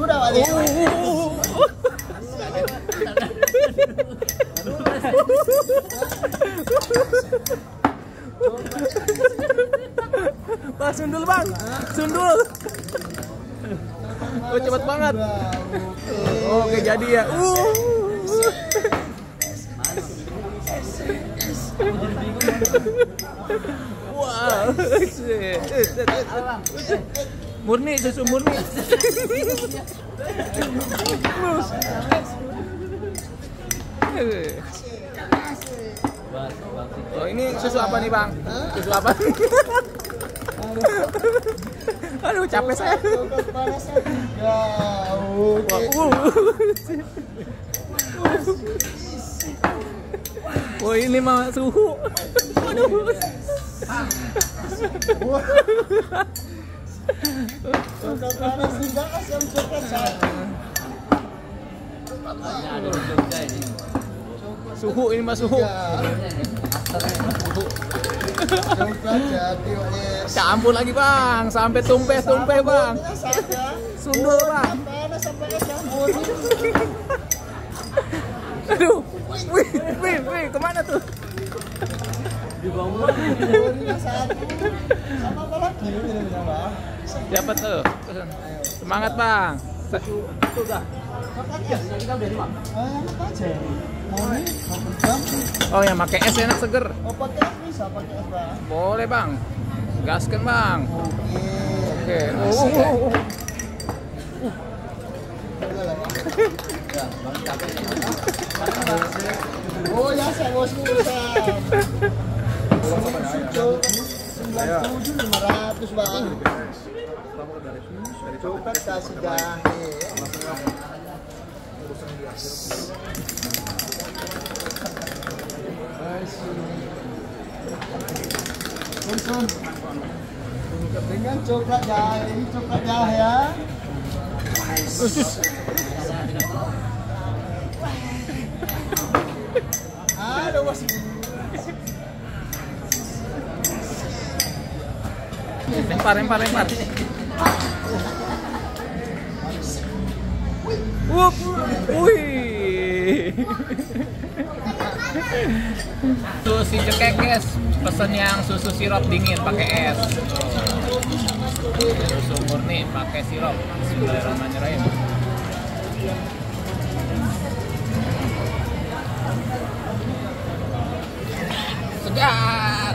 sudah Pak. Bang, sundul bang, sundul. Oh cepet banget. Oke jadi ya. Wow. Murni, susu murni. Oh ini susu apa nih bang? Susu apa? Aduh capek saya. Wah ini mah suhu. Waduh. Suhu ini mah suhu. Campur lagi bang, sampai tumpeh bang. Sundul bang. Aduh, wih, kemana tuh? Di bawah. Siapa tuh? Semangat bang. Oh yang pakai es enak seger. Oh pakai es bisa pakai es bang. Boleh bang, gaskan bang. Oke. Oh ya saya bos urusan. 97.500 bang. Coklat kasih jahe. Dengan coklat jahe, ini coklat jahe ya. Aduh bos. Lempar. Wih. Tuh si cekekes pesen yang susu sirup dingin pakai es. Susu murni pakai sirup. Bismillahirrahmanirrahim. Segar.